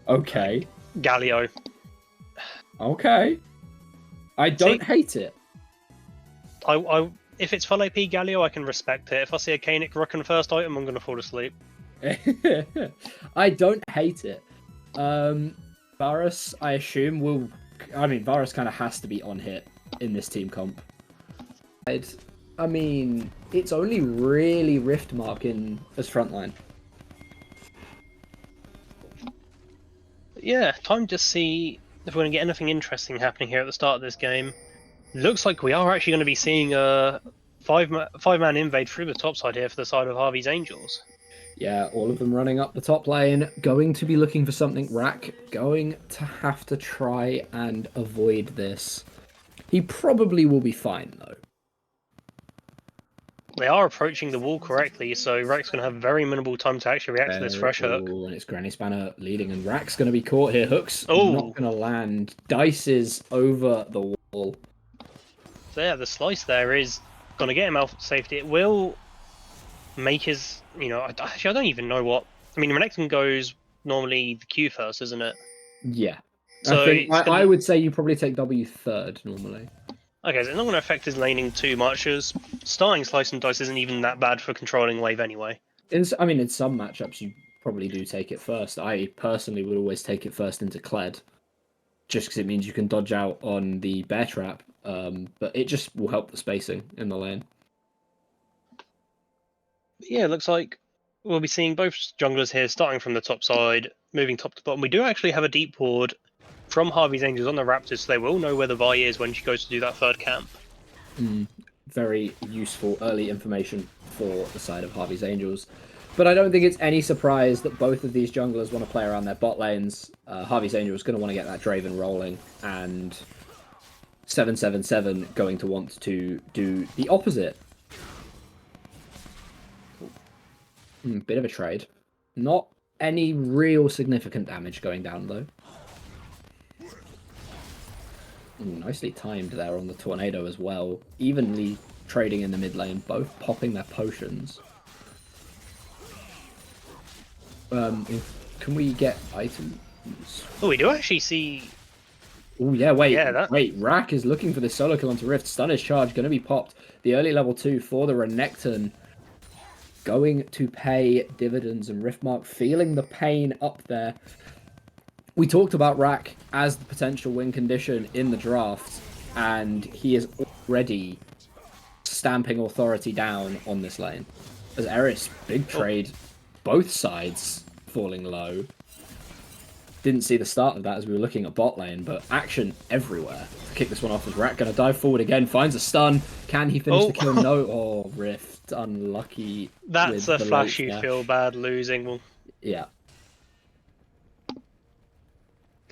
Okay. Galio. Okay. I don't hate it. If it's full AP Galio, I can respect it. If I see a Kaenic Rook on the first item, I'm going to fall asleep. I don't hate it. Varus, I assume, will... I mean, Varus kind of has to be on hit in this team comp. I mean, it's only really Riftmark in as frontline. Yeah, time to see if we're going to get anything interesting happening here at the start of this game. Looks like we are actually going to be seeing a five-man invade through the top side here for the side of Harvey's Angels. Yeah, all of them running up the top lane, going to be looking for something. Rack going to have to try and avoid this. He probably will be fine, though. They are approaching the wall correctly, so Rack's going to have very minimal time to actually react to this fresh hook. And it's Granny Spanner leading, and Rack's going to be caught here. Hook's not going to land. Dice is over the wall. So yeah, the slice there is going to get him out of safety. It will make his, actually I don't even know what. I mean, Renekton goes normally the Q first, isn't it? Yeah. So I would say you probably take W third normally. Okay, so it's not going to affect his laning too much, as starting Slice and Dice isn't even that bad for controlling wave anyway. In some matchups you probably do take it first. I personally would always take it first into Kled, just because it means you can dodge out on the bear trap, but it just will help the spacing in the lane. Yeah, it looks like we'll be seeing both junglers here starting from the top side, moving top to bottom. We do actually have a deep ward from Harvey's Angels on the Raptors, so they will know where the Vi is when she goes to do that third camp. Very useful early information for the side of Harvey's Angels. But I don't think it's any surprise that both of these junglers want to play around their bot lanes. Harvey's Angels is going to want to get that Draven rolling, and 777 going to want to do the opposite. Bit of a trade. Not any real significant damage going down, though. Nicely timed there on the tornado as well. Evenly trading in the mid lane, both popping their potions. Can we get items? Oh, we do actually see... Oh, yeah, wait. Yeah, wait, Rack is looking for this solo kill onto Rift. Stunner's charge going to be popped. The early level 2 for the Renekton. Going to pay dividends, and Riftmark feeling the pain up there. We talked about Rack as the potential win condition in the draft, and he is already stamping authority down on this lane. As Eris, big trade, both sides falling low. Didn't see the start of that as we were looking at bot lane, but action everywhere. To kick this one off, as Rack going to dive forward again, finds a stun. Can he finish the kill? No. Oh, Rift, unlucky. That's a flash you feel bad losing. Well, yeah.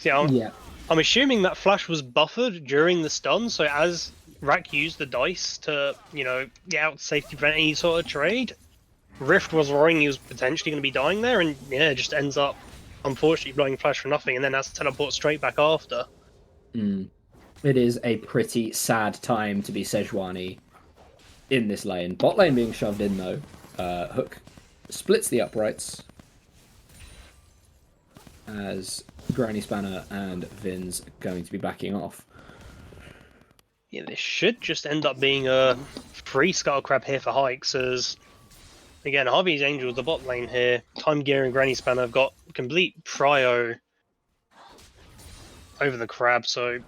Yeah, I'm assuming that flash was buffered during the stun, so as Rack used the dice to, get out safety, prevent any sort of trade, Rift was worrying he was potentially going to be dying there, and yeah, just ends up, unfortunately, blowing flash for nothing, and then has to teleport straight back after. It is a pretty sad time to be Sejuani in this lane. Bot lane being shoved in, though. Hook splits the uprights as Granny Spanner and Vin's going to be backing off. Yeah, this should just end up being a free Scuttle Crab here for Hikes, as, again, Harvey's Angels, the bot lane here, Time Gear and Granny Spanner have got complete prio over the Crab, so...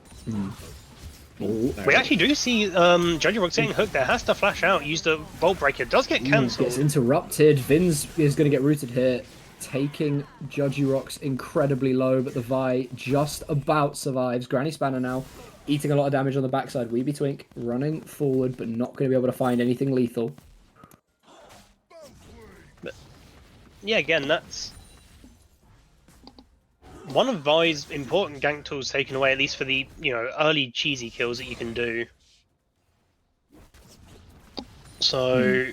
we actually do see Judgy Rock getting hooked there, has to flash out, use the Bolt Breaker, does get cancelled. Gets interrupted, Vin's is going to get rooted here, taking Judgy Rocks incredibly low, but the Vi just about survives. Granny Spanner now eating a lot of damage on the backside. Weeby Twink running forward, but not going to be able to find anything lethal. But, yeah, again, that's one of Vi's important gank tools taken away, at least for the, early cheesy kills that you can do. So...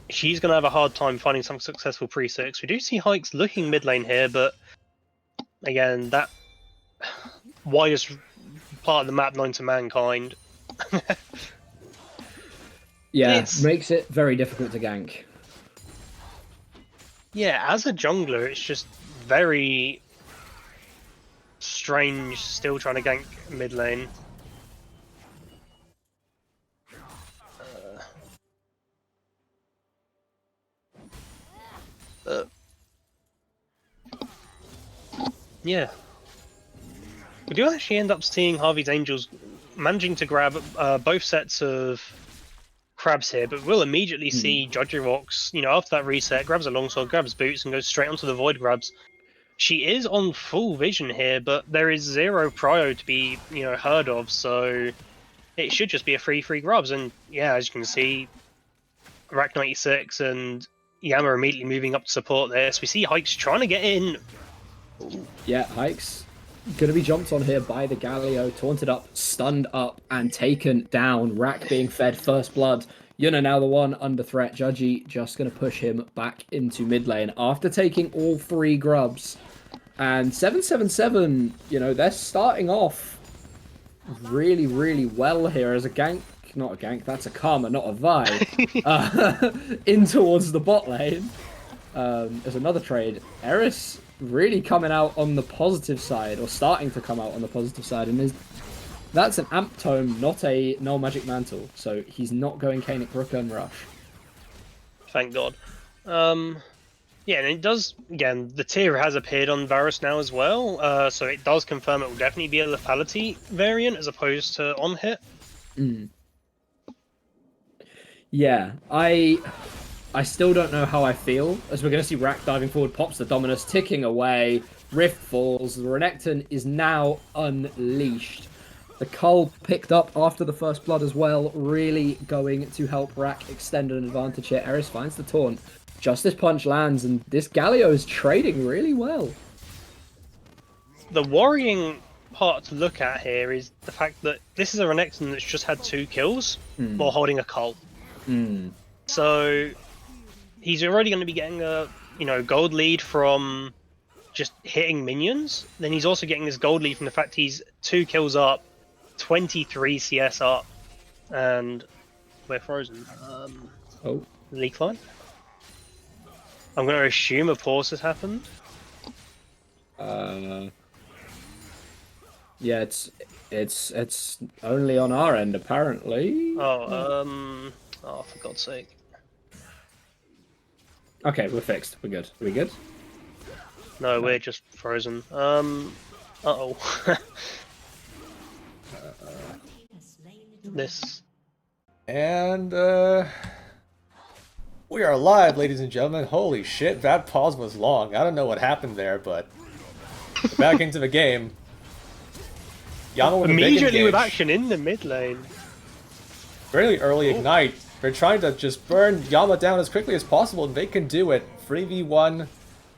she's going to have a hard time finding some successful pre-6. We do see Hikes looking mid lane here, but again, that widest part of the map known to mankind. Yeah, makes it very difficult to gank. Yeah, as a jungler, it's just very Strange still trying to gank mid lane. Yeah. We do actually end up seeing Harvey's Angels managing to grab both sets of crabs here, but we'll immediately see Judgy Rocks, you know, after that reset, grabs a longsword, grabs boots, and goes straight onto the void grabs. She is on full vision here, but there is zero prio to be, you know, heard of, so it should just be a free grubs. And yeah, as you can see, Rack 96 and Yama immediately moving up to support this. We see Hikes trying to get in. Yeah, Hikes going to be jumped on here by the Galio, taunted up, stunned up, and taken down. Rack being fed first blood. Yuna now the one under threat. Judgy just going to push him back into mid lane after taking all 3 grubs. And 777, you know, they're starting off really, really well here as a gank. Not a gank, that's a Karma, not a Vi. In towards the bot lane. There's another trade. Eris really coming out on the positive side, or starting to come out on the positive side, and that's an Amp Tome, not a Null Magic Mantle, so he's not going Canic Return Rush. Thank God. Yeah, and it does, again, the tier has appeared on Varus now as well, so it does confirm it will definitely be a lethality variant as opposed to on hit. Yeah, I still don't know how I feel, as we're going to see Rack diving forward, pops the Dominus, ticking away, Rift falls, the Renekton is now unleashed. The Cull picked up after the first blood as well, really going to help Rack extend an advantage here. Eris finds the taunt. Justice Punch lands, and this Galio is trading really well. The worrying part to look at here is the fact that this is a Renekton that's just had 2 kills while holding a Cull. So he's already going to be getting a, you know, gold lead from just hitting minions. Then he's also getting this gold lead from the fact he's 2 kills up, 23 CS up, and we're frozen. Leak line. I'm going to assume a pause has happened. Yeah, it's only on our end apparently. Oh, for God's sake. Okay, we're fixed. We're good. Are we good? No, we're just frozen. Uh-oh. This. And, we are live, ladies and gentlemen. Holy shit, that pause was long. I don't know what happened there, but back into the game. Yama with immediately with action in the mid lane. Very early ignite. They're trying to just burn Yama down as quickly as possible, and they can do it. 3v1.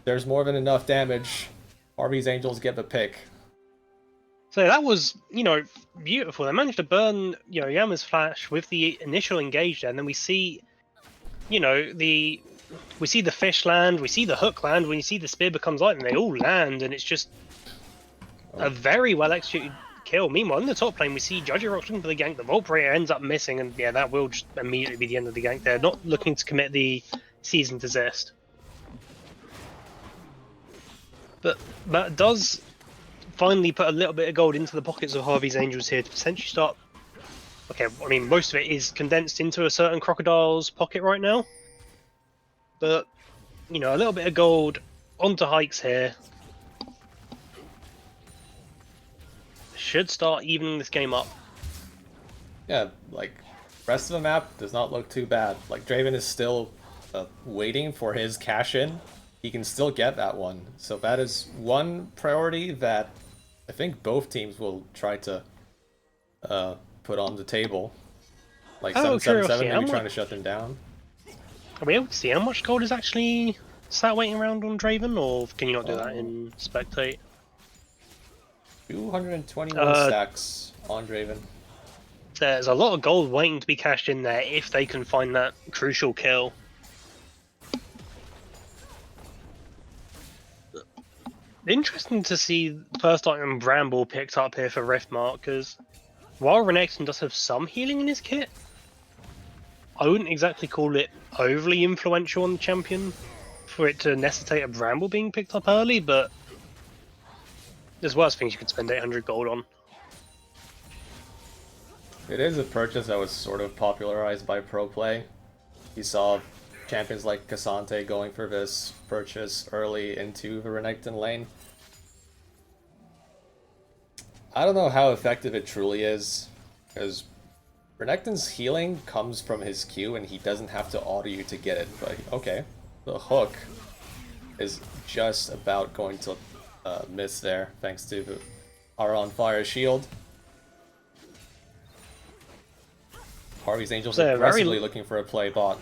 There's more than enough damage. Harvey's Angels get the pick. So that was, you know, beautiful. They managed to burn, you know, Yama's flash with the initial engage there, and then we see, you know, we see the fish land, we see the hook land, when you see the spear becomes light, and they all land, and it's just a very well executed kill. Meanwhile, in the top lane, we see Judgy Rock looking for the gank, the Volt Breaker ends up missing, and yeah, that will just immediately be the end of the gank there. Not looking to commit the season to Zest. But that does finally put a little bit of gold into the pockets of Harvey's Angels here to potentially start. Okay, I mean, most of it is condensed into a certain Crocodile's pocket right now. But, you know, a little bit of gold onto Hikes here should start evening this game up. Yeah, like, rest of the map does not look too bad. Like, Draven is still waiting for his cash-in. He can still get that one. So that is one priority that I think both teams will try to put on the table. Like 777 maybe trying to shut them down. Are we able to see how much gold is actually sat waiting around on Draven, or can you not do that in Spectate? 221 stacks on Draven. There's a lot of gold waiting to be cashed in there if they can find that crucial kill. Interesting to see first item Bramble picked up here for Riftmark, because while Renekton does have some healing in his kit, I wouldn't exactly call it overly influential on the champion for it to necessitate a Bramble being picked up early, but There's worse things you could spend 800 gold on. It is a purchase that was sort of popularized by pro play. You saw champions like Cassante going for this purchase early into the Renekton lane. I don't know how effective it truly is, because Renekton's healing comes from his Q and he doesn't have to auto you to get it, but okay. The hook is just about going to miss there, thanks to our on fire shield. Harvey's Angels are aggressively looking for a play bot.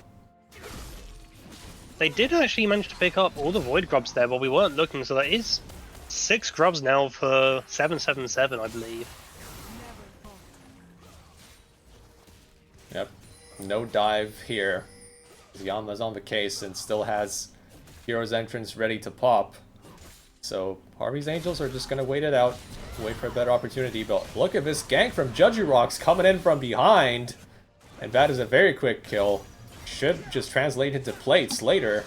They did actually manage to pick up all the Void Grubs there, but we weren't looking, so that is 6 Grubs now for 777, I believe. Yep, no dive here. Yama's on the case and still has Hero's Entrance ready to pop. So Harvey's Angels are just going to wait it out, wait for a better opportunity. But look at this gank from Judgy Rocks coming in from behind. And that is a very quick kill. Should just translate into plates later.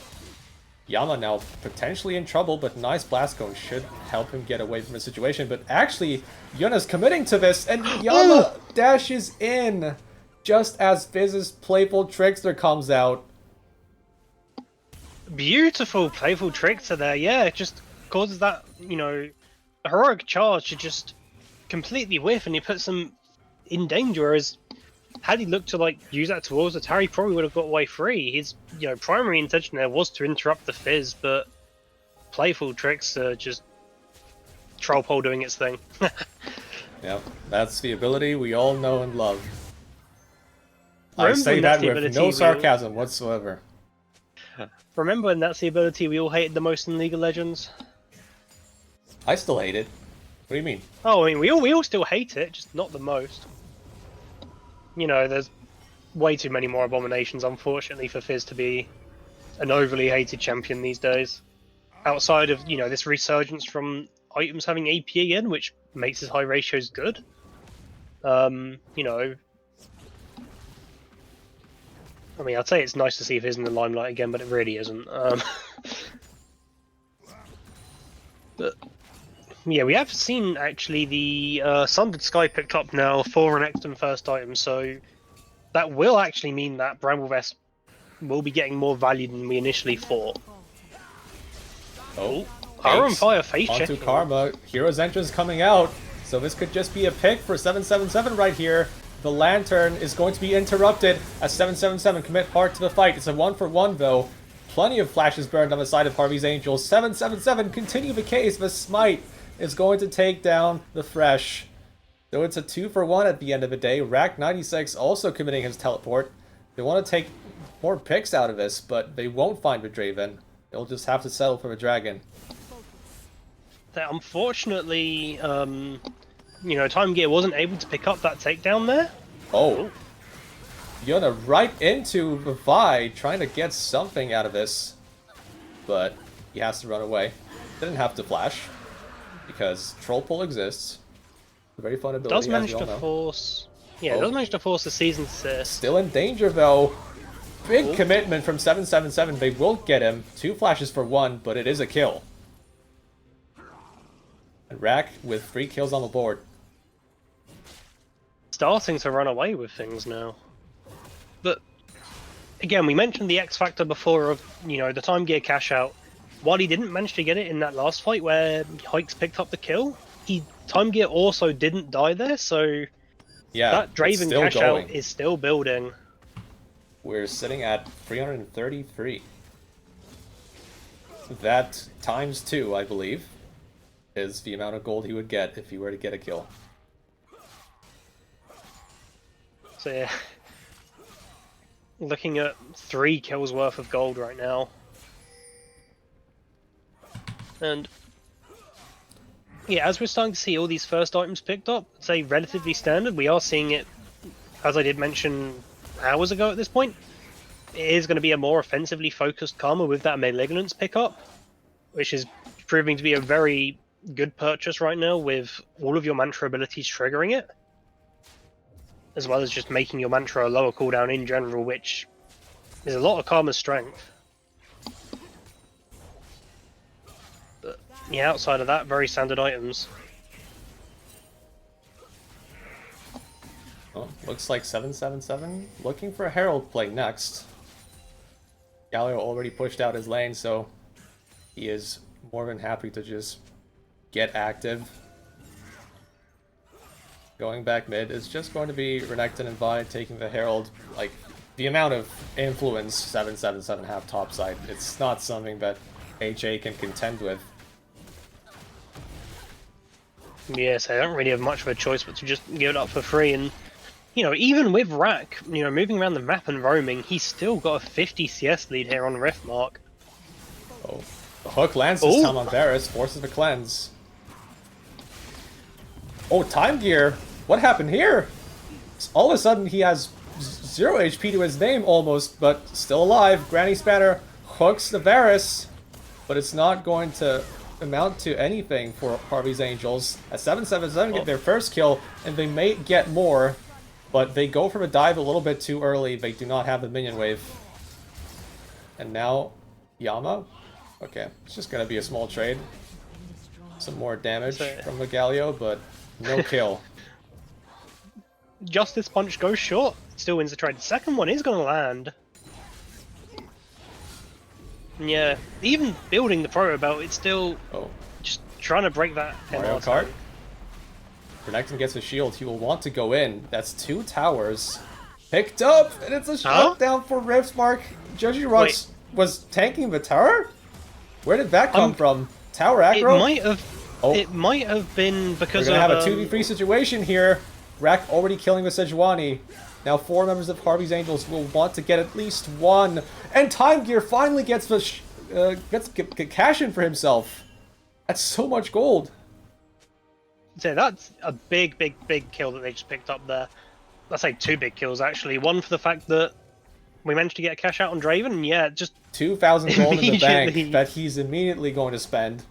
Yama now potentially in trouble, but nice Blast Cone should help him get away from the situation. But actually, Yuna's committing to this, and Yama dashes in just as Fizz's playful trickster comes out. Beautiful playful trickster there, yeah, it just causes that, you know, heroic charge to just completely whiff, and he puts him in danger, whereas had he looked to like use that towards Atari, he probably would have got away free. His primary intention there was to interrupt the Fizz, but playful trickster just troll pole doing its thing. Yep, that's the ability we all know and love. I say that with no sarcasm whatsoever. Remember when that's the ability we all hated the most in League of Legends? I still hate it. What do you mean? Oh, I mean, we all still hate it, just not the most. You know, there's way too many more abominations, unfortunately, for Fizz to be an overly hated champion these days. Outside of, you know, this resurgence from items having AP again, which makes his high ratios good. You know, I mean, I'd say it's nice to see Fizz in the limelight again, but it really isn't. But yeah, we have seen actually the Sundered Sky picked up now for an Renekton first item, so that will actually mean that Bramble Vest will be getting more value than we initially thought. Oh, Power on Fire face check. Onto Karma, Hero's Entrance coming out, so this could just be a pick for 777 right here. The Lantern is going to be interrupted as 777 commit hard to the fight. It's a 1-for-1 though. Plenty of flashes burned on the side of Harvey's Angels. 777 continue the case. The Smite is going to take down the Fresh. So it's a 2-for-1 at the end of the day. Rack96 also committing his teleport. They want to take more picks out of this, but they won't find the Draven. They'll just have to settle for a Dragon. Unfortunately, you know, Time Gear wasn't able to pick up that takedown there. Oh. Yuna right into the Vi, trying to get something out of this. But he has to run away. Didn't have to flash, because Troll Pull exists. A very fun ability, does manage as we all to know. Force... Yeah, does manage to force the season assist. Still in danger, though. Big commitment from 777. They will get him. 2 flashes for 1, but it is a kill. And Rack with 3 kills on the board. Starting to run away with things now. But again, we mentioned the X factor before of, you know, the Time Gear cash out. While he didn't manage to get it in that last fight where Hikes picked up the kill, Time Gear also didn't die there, so yeah, that Draven cash out is still building. We're sitting at 333. That times 2, I believe, is the amount of gold he would get if he were to get a kill. So yeah, looking at 3 kills worth of gold right now. And yeah, as we're starting to see all these first items picked up, say relatively standard, we are seeing it, as I did mention hours ago at this point, it is going to be a more offensively focused Karma with that Malignance pickup, which is proving to be a very good purchase right now with all of your Mantra abilities triggering it, as well as just making your Mantra a lower cooldown in general, which is a lot of Karma's strength. But yeah, outside of that, very standard items. Oh, looks like 777 looking for a Herald play next. Galio already pushed out his lane, so he is more than happy to just get active. Going back mid is just going to be Renekton and Vi taking the Herald. Like, the amount of influence 777 have topside, it's not something that HA can contend with. Yes, I don't really have much of a choice but to just give it up for free. And, you know, even with Rack, you know, moving around the map and roaming, he's still got a 50 CS lead here on Riftmark. Oh, the hook lands this time on Varus, forces the cleanse. Oh, Time Gear! What happened here? All of a sudden he has 0 HP to his name almost, but still alive. Granny Spanner hooks the Varus, but it's not going to amount to anything for Harvey's Angels. As 777 get their first kill, and they may get more, but they go for a dive a little bit too early. They do not have the minion wave. And now, Yama? Okay, it's just gonna be a small trade. Some more damage from the Galio, but no kill. Justice Punch goes short, still wins the trade. The second one is gonna land. Yeah, even building the Proto Belt, it's still just trying to break that Mario Kart. Renekton gets a shield, he will want to go in. That's 2 towers. Picked up, and it's a shutdown for Riftmark. Joji Rocks was tanking the tower? Where did that come from? Tower aggro? It might have been because we're gonna have a 2v3 situation here. Rack already killing the Sejuani. Now 4 members of Harvey's Angels will want to get at least one. And Time Gear finally gets the cash in for himself. That's so much gold. So that's a big kill that they just picked up there. Let's say 2 big kills actually. One for the fact that we managed to get a cash out on Draven, and yeah, just 2,000 gold in the bank that he's immediately going to spend.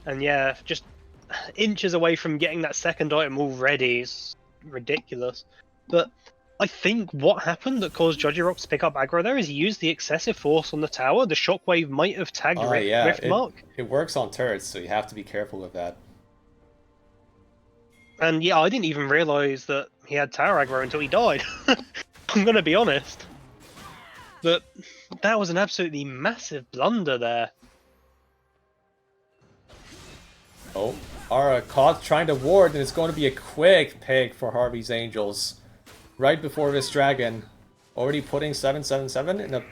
And yeah, just inches away from getting that second item already. It's ridiculous. But I think what happened that caused Joji Rocks to pick up aggro there is he used the excessive force on the tower. The shockwave might have tagged Riftmark. It works on turrets, so you have to be careful with that. And yeah, I didn't even realise that he had tower aggro until he died. I'm gonna be honest. But that was an absolutely massive blunder there. Oh, Ara caught trying to ward, and it's going to be a quick pick for Harvey's Angels. Right before this dragon. Already putting 777 in a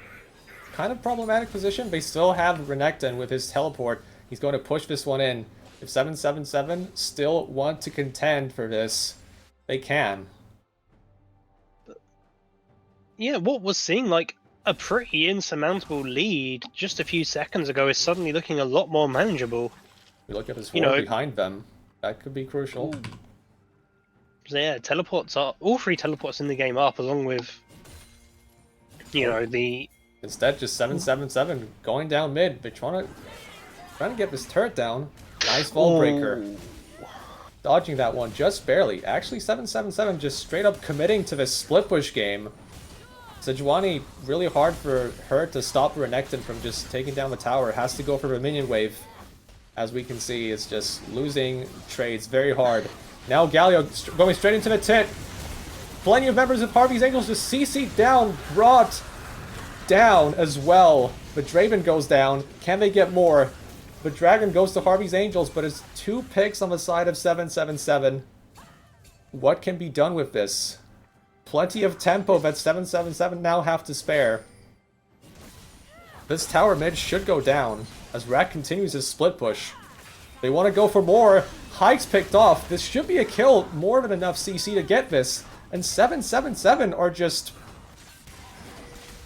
kind of problematic position. They still have Renekton with his teleport. He's going to push this one in. If 777 still want to contend for this, they can. Yeah, what was seeming like a pretty insurmountable lead just a few seconds ago is suddenly looking a lot more manageable. We look at his ward behind them. That could be crucial. So yeah, teleports are all 3 teleports in the game up, along with the. Instead, just 777 going down mid. They're trying to get this turret down. Nice Vault Breaker. Dodging that one just barely. Actually, 777 just straight up committing to this split push game. Sejuani, really hard for her to stop Renekton from just taking down the tower. Has to go for a minion wave. As we can see, it's just losing trades very hard. Now Galio going straight into the tent. Plenty of members of Harvey's Angels just CC'd down, brought down as well. But Draven goes down. Can they get more? The Dragon goes to Harvey's Angels, but it's 2 picks on the side of 777. What can be done with this? Plenty of tempo that 777 now have to spare. This tower mid should go down as Rack continues his split push. They want to go for more. Hikes picked off. This should be a kill. More than enough CC to get this. And 777 are just...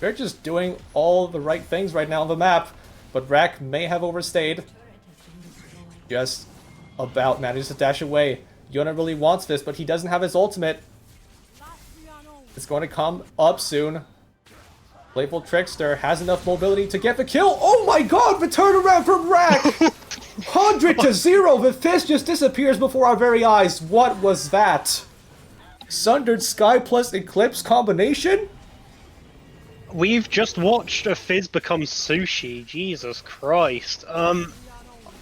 they're just doing all the right things right now on the map. But Rack may have overstayed. Just about manages to dash away. Yona really wants this, but he doesn't have his ultimate. It's going to come up soon. Playful Trickster has enough mobility to get the kill. Oh my god, the turnaround from Rack! 100 to 0, the fist just disappears before our very eyes. What was that? Sundered Sky plus Eclipse combination? We've just watched a Fizz become sushi. Jesus Christ.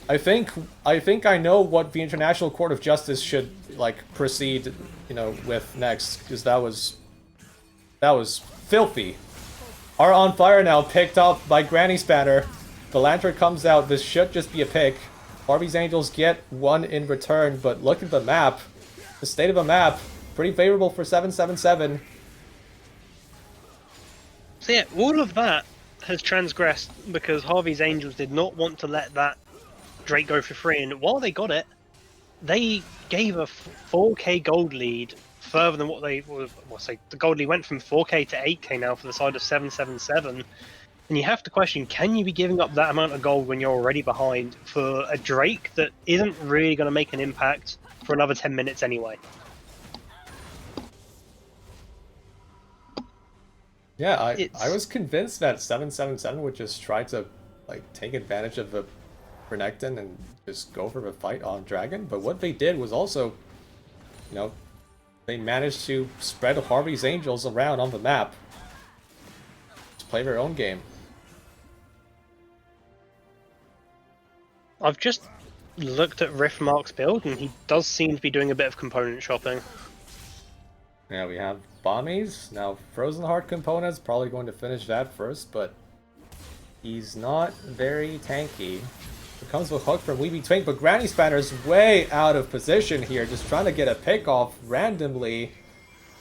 I think I know what the International Court of Justice should like proceed, you know, with next, because that was filthy. Are on fire now, picked up by Granny Spanner. The Lantern comes out. This should just be a pick. Harvey's Angels get one in return, but look at the map. The state of the map, pretty favorable for 777. So yeah, all of that has transgressed because Harvey's Angels did not want to let that Drake go for free, and while they got it, they gave a 4k gold lead further than what they were. Well, say the gold lead went from 4k to 8k now for the side of 777, and you have to question: can you be giving up that amount of gold when you're already behind for a Drake that isn't really going to make an impact for another 10 minutes anyway? Yeah, I was convinced that 777 would just try to like take advantage of the Renekton and just go for a fight on Dragon, but what they did was also, you know, they managed to spread Harvey's Angels around on the map to play their own game. I've just looked at Riftmark's build, and he does seem to be doing a bit of component shopping. Yeah, we have Bommies. Now, Frozen Heart components, probably going to finish that first, but he's not very tanky. It comes with Hook from Weeby Twink, but Granny Spanner's way out of position here, just trying to get a pick off randomly,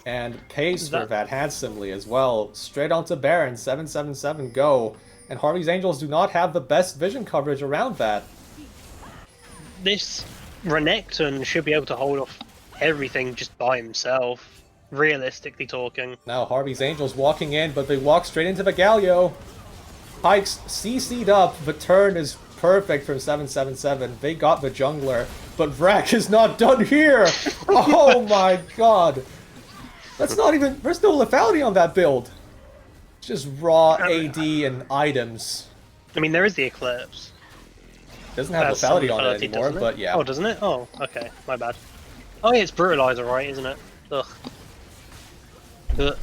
and pays for that handsomely as well. Straight onto Baron, 777 go, and Harvey's Angels do not have the best vision coverage around that. This Renekton should be able to hold off everything just by himself, realistically talking. Now Harvey's Angels walking in, but they walk straight into the Galio. Pikes CC'd up, the turn is perfect from 777. They got the jungler, but Vrak is not done here! Oh my god! That's not even... There's no lethality on that build! It's just raw AD and items. I mean, there is the Eclipse. Doesn't have lethality on it anymore, but yeah. Oh, doesn't it? Oh, okay. My bad. Oh yeah, it's Brutalizer, right, isn't it? Ugh. Ugh.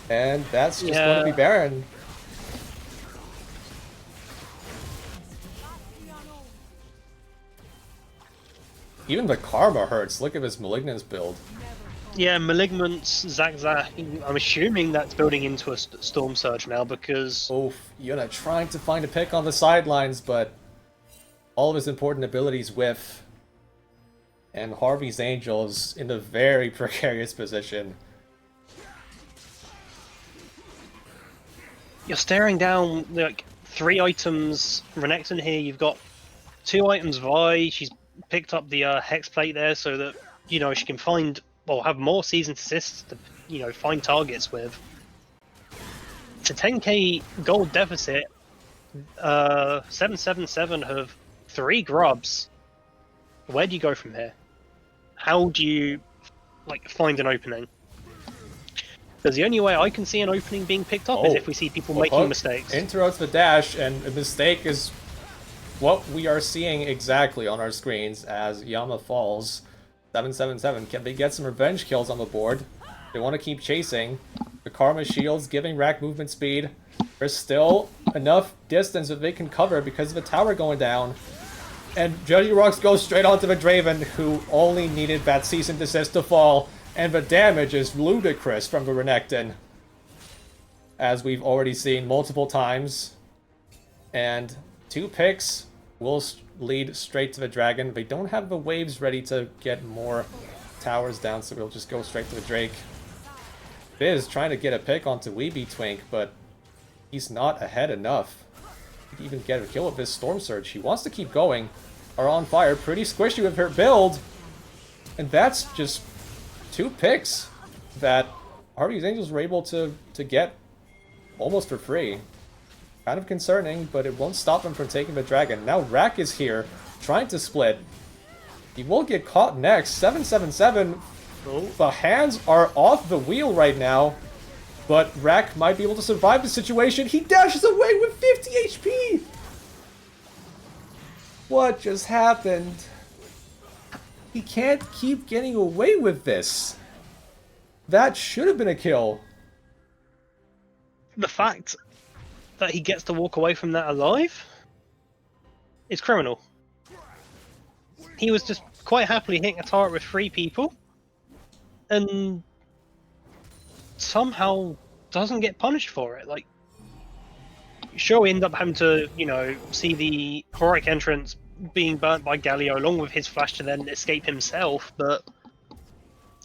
And that's just going to be Baron. Even the Karma hurts. Look at this Malignance build. Yeah, Malignance, Zack. I'm assuming that's building into a Storm Surge now because... Oof, Yuna trying to find a pick on the sidelines, but all of his important abilities whiff. And Harvey's Angels in a very precarious position. You're staring down like 3 items Renekton here. You've got 2 items Vi. She's picked up the Hex Plate there so that, you know, she can find... or have more season assists to, you know, find targets with. It's a 10k gold deficit. 777 have 3 grubs. Where do you go from here? How do you, like, find an opening? Because the only way I can see an opening being picked up is if we see people making mistakes. Interrupts the dash, and a mistake is what we are seeing exactly on our screens as Yama falls. 777. Can they get some revenge kills on the board? They want to keep chasing. The Karma shields giving Rack movement speed. There's still enough distance that they can cover because of the tower going down. And Judgy Rocks goes straight onto the Draven, who only needed that cease and desist to fall. And the damage is ludicrous from the Renekton, as we've already seen multiple times. And 2 picks will lead straight to the Dragon. They don't have the waves ready to get more towers down, so we'll just go straight to the Drake. Biz trying to get a pick onto Weeby Twink, but he's not ahead enough to even get a kill with this Storm Surge. He wants to keep going. Are on fire, pretty squishy with her build. And that's just 2 picks that Harvey's Angels were able to get almost for free. Kind of concerning, but it won't stop him from taking the Dragon. Now Rack is here, trying to split. He will get caught next. 777. The hands are off the wheel right now, but Rack might be able to survive the situation. He dashes away with 50 HP! What just happened? He can't keep getting away with this. That should have been a kill. the fact that he gets to walk away from that alive is criminal. He was just quite happily hitting a turret with 3 people, and somehow doesn't get punished for it. Like, sure, we end up having to, you know, see the heroic entrance being burnt by Galio along with his flash to then escape himself, but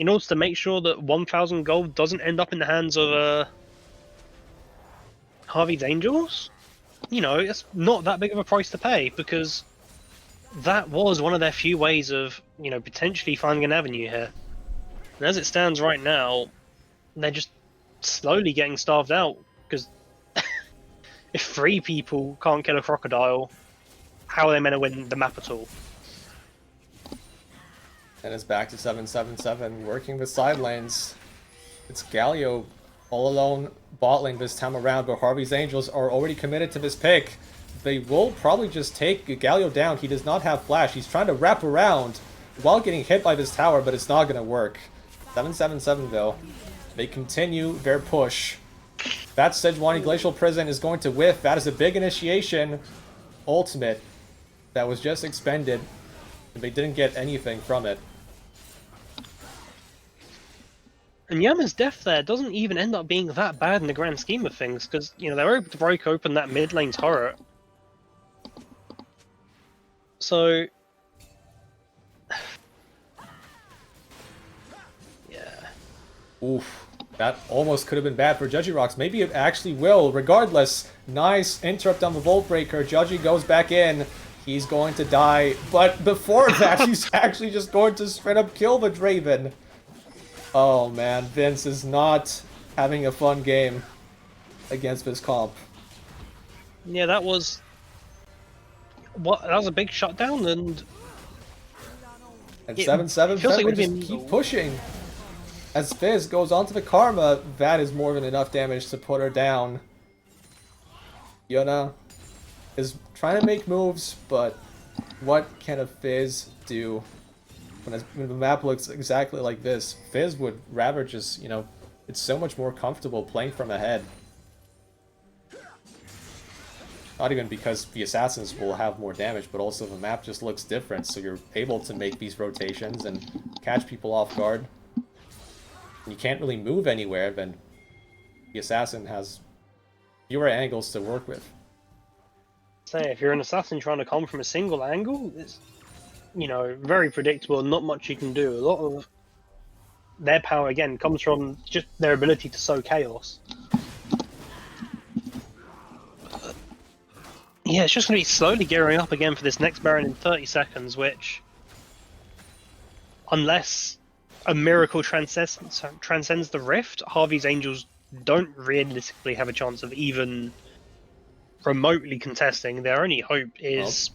in order to make sure that 1,000 gold doesn't end up in the hands of Harvey's Angels, you know, it's not that big of a price to pay, because that was one of their few ways of, you know, potentially finding an avenue here. And as it stands right now, they're just slowly getting starved out, because if 3 people can't kill a crocodile, how are they meant to win the map at all? And it's back to 777, working the side lanes. It's Galio all alone bot lane this time around, but Harvey's Angels are already committed to this pick. They will probably just take Galio down. He does not have flash. He's trying to wrap around while getting hit by this tower, but it's not going to work. 777 though, they continue their push. That Sejuani Glacial Prison is going to whiff. That is a big initiation ultimate that was just expended, and they didn't get anything from it. And Yama's death there doesn't even end up being that bad in the grand scheme of things, because, you know, they were able to break open that mid lane turret. So, yeah. Oof. That almost could have been bad for Judgy Rocks. Maybe it actually will. Regardless, nice interrupt on the Volt Breaker. Judgy goes back in. He's going to die. But before that, he's actually just going to straight up kill the Draven. Oh man, Vince is not having a fun game against this comp. Yeah, that was a big shutdown, and 777 just keep pushing. As Fizz goes onto the Karma, that is more than enough damage to put her down. Yuna is trying to make moves, but what can a Fizz do? When the map looks exactly like this, Fizz would rather just, you know, it's so much more comfortable playing from ahead. Not even because the assassins will have more damage, but also the map just looks different, so you're able to make these rotations and catch people off guard. You can't really move anywhere, then the assassin has fewer angles to work with. Say, if you're an assassin trying to come from a single angle, it's, you know, very predictable, not much you can do. A lot of their power, again, comes from just their ability to sow chaos. Yeah, it's just going to be slowly gearing up again for this next Baron in 30 seconds, which, unless a miracle transcends the rift, Harvey's Angels don't realistically have a chance of even remotely contesting. Their only hope is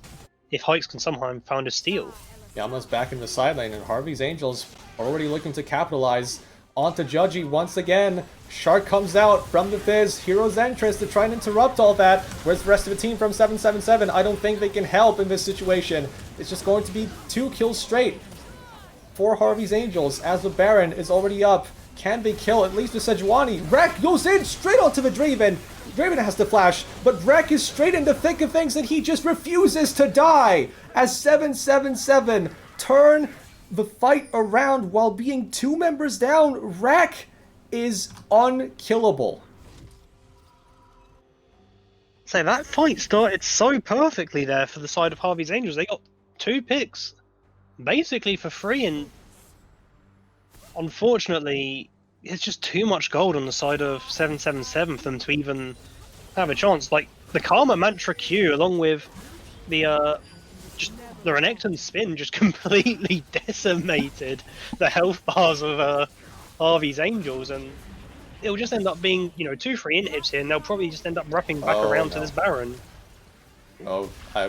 if Hikes can somehow find a steal. Yama's back in the side lane, and Harvey's Angels are already looking to capitalize onto Judgy once again. Shark comes out from the Fizz, Hero's Entrance to try and interrupt all that. Where's the rest of the team from 777? I don't think they can help in this situation. It's just going to be 2 kills straight for Harvey's Angels as the Baron is already up. Can they kill at least the Sejuani? Wreck goes in straight onto the Draven. Draven has to flash, but Wreck is straight in the thick of things and he just refuses to die as 777 turn the fight around while being 2 members down. Wreck is unkillable. So that fight started so perfectly there for the side of Harvey's Angels. They got 2 picks basically for free, and unfortunately it's just too much gold on the side of 777 for them to even have a chance. Like, the Karma Mantra Q along with the Renekton spin just completely decimated the health bars of Harvey's Angels, and it'll just end up being, you know, 2 free inhibs here, and they'll probably just end up wrapping back around to this Baron. Oh, I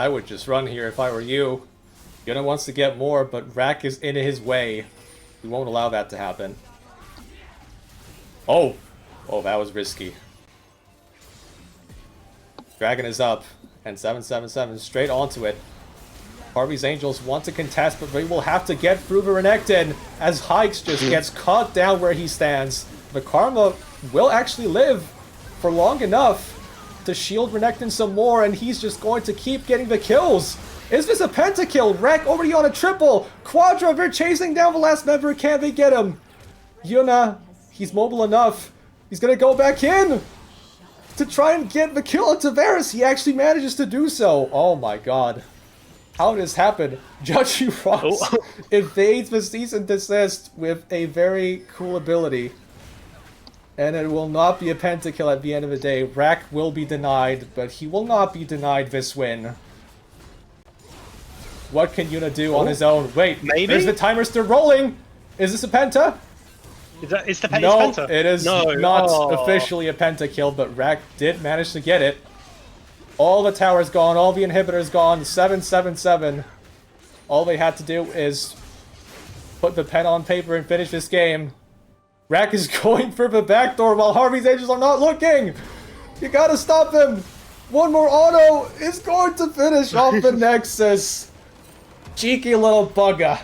would just run here if I were you. Yuna wants to get more, but Rack is in his way. We won't allow that to happen. Oh, that was risky. Dragon is up, and 777 straight onto it. Harvey's Angels want to contest, but they will have to get through the Renekton as Hikes just gets caught down where he stands. The Karma will actually live for long enough to shield Renekton some more, and he's just going to keep getting the kills. Is this a pentakill? Rek already on a triple. Quadra, they're chasing down the last member. Can they get him? Yuna, he's mobile enough. He's gonna go back in to try and get the kill on Tavares. He actually manages to do so. Oh my god. How did this happen? Judgy Rocks evades the cease and desist with a very cool ability. And it will not be a pentakill at the end of the day. Rack will be denied, but he will not be denied this win. What can Yuna do on his own? Wait, maybe? Is the timer still rolling? Is this a penta? It's the No, penta. it is not officially a pentakill, but Rack did manage to get it. All the towers gone, all the inhibitors gone, 7-7-7. All they had to do is put the pen on paper and finish this game. Rack is going for the backdoor while Harvey's Angels are not looking! You gotta stop him! One more auto is going to finish off the Nexus! Cheeky little bugger.